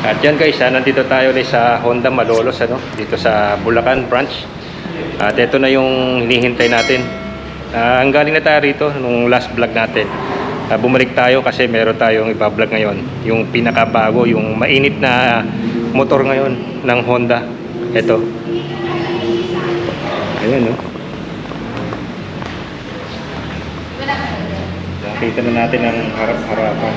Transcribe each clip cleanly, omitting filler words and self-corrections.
At yan guys, nandito tayo ulit sa Honda Malolos, dito sa Bulacan branch. At ito na yung hinihintay natin. Ang galing na tayo rito nung last vlog natin. Bumalik tayo kasi meron tayong iba-vlog ngayon. Yung pinakabago, yung mainit na motor ngayon ng Honda. Ito. Ayan, no? Nakita na natin ang harap-harapan.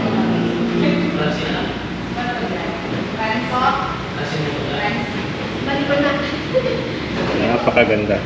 Napakaganda.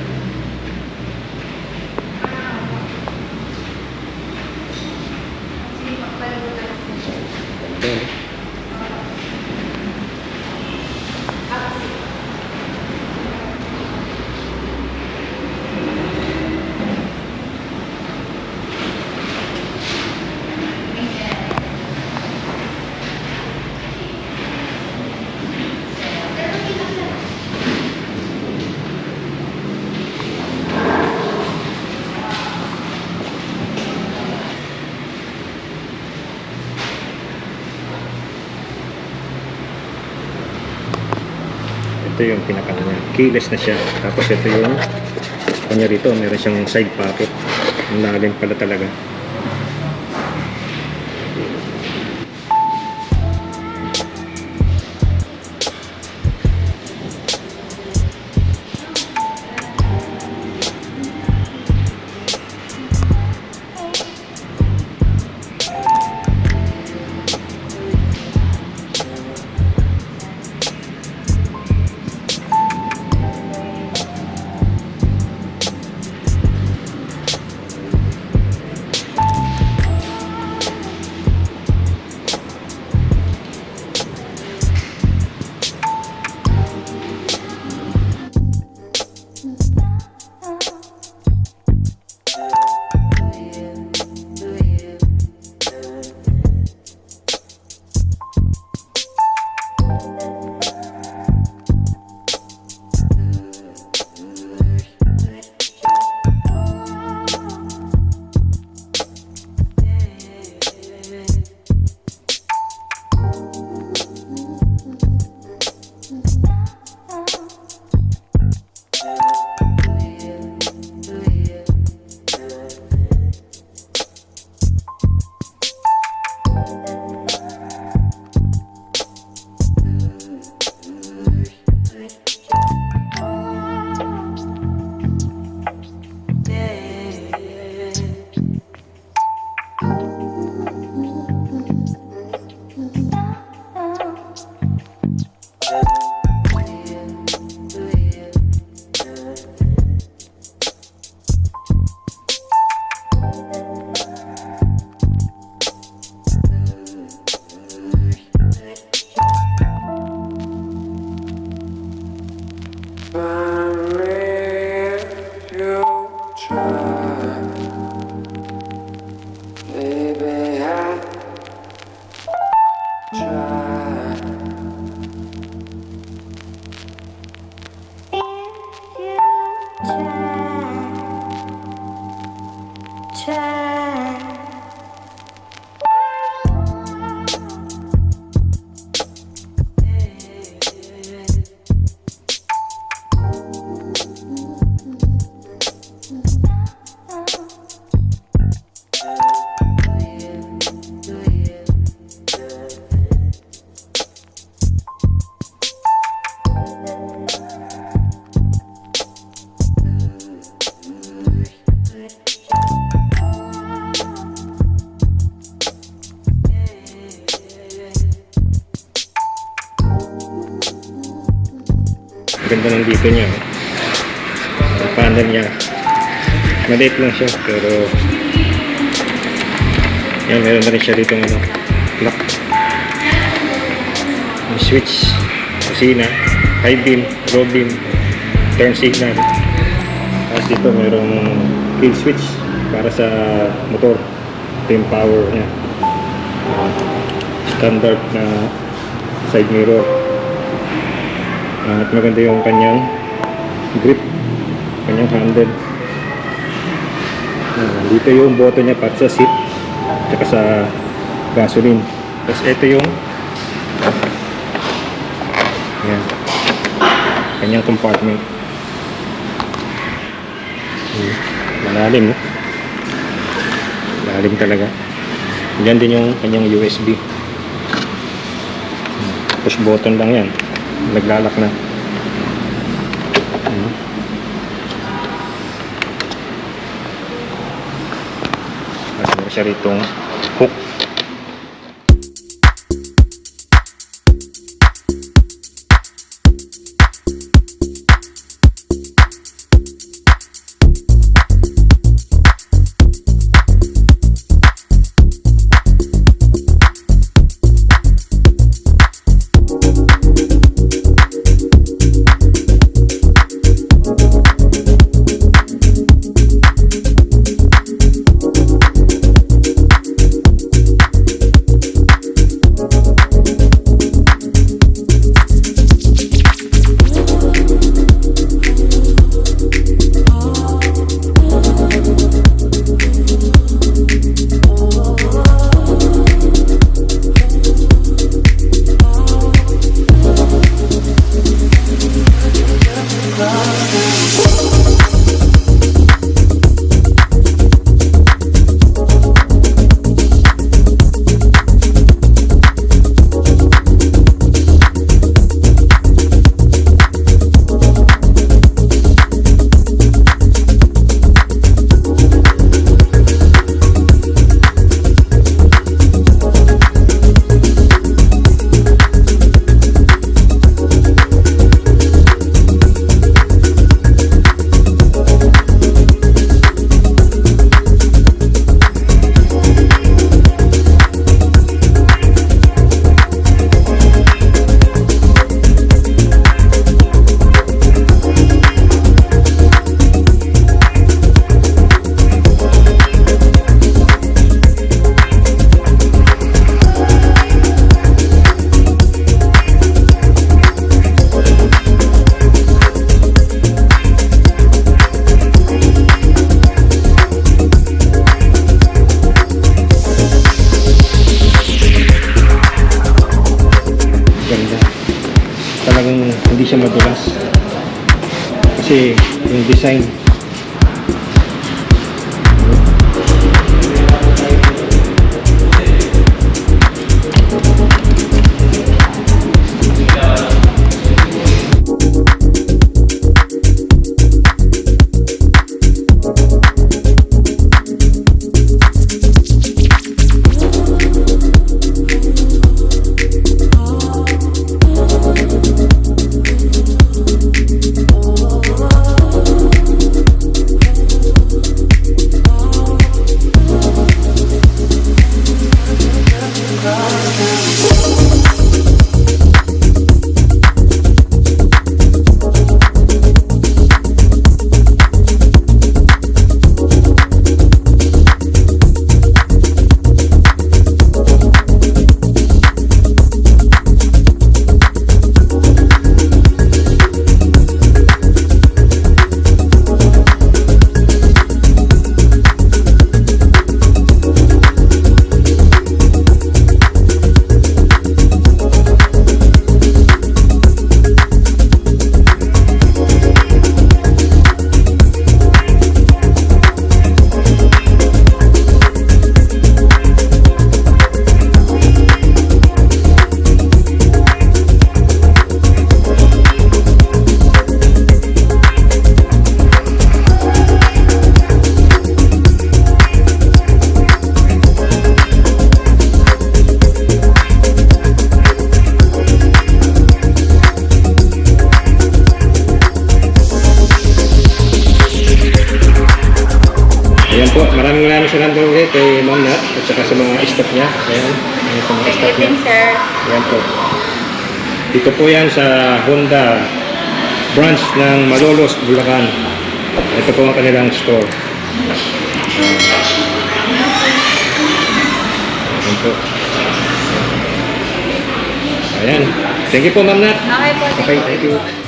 Ito yung pinaka niya, keyless na siya. Tapos ito yung kanya rito, meron siyang side pocket. Ang lalim pala talaga. Ganda ng dito niya. Ang panel niya. Maliit lang siya pero yan, meron na rin siya dito ng clock. Yung switch, kusina, high beam, low beam, turn signal. Tapos dito merong kill switch para sa motor. Ito yung power niya. Standard na side mirror. At maganda yung kanyang grip, kanyang handle. Dito yung button niya para sa seat at sa gasoline. Tapos ito yung Ayan. Kanyang compartment. Malalim, no? Malalim talaga. Diyan din yung kanyang USB. Push button lang yan. Naglalak na. Meron siya ritong hook. Talagang hindi siya madulas kasi yung design po, maraming salamat ulit kay Ma'am Nat at saka sa mga staff niya. Ayan, ayan po mga staff niya. Sir. Ayan po. Dito po yan sa Honda branch ng Malolos, Bulacan. Ito po ang kanilang store. Ayan po. Ayan. Thank you po, Ma'am Nat. Okay po. Okay, thank you.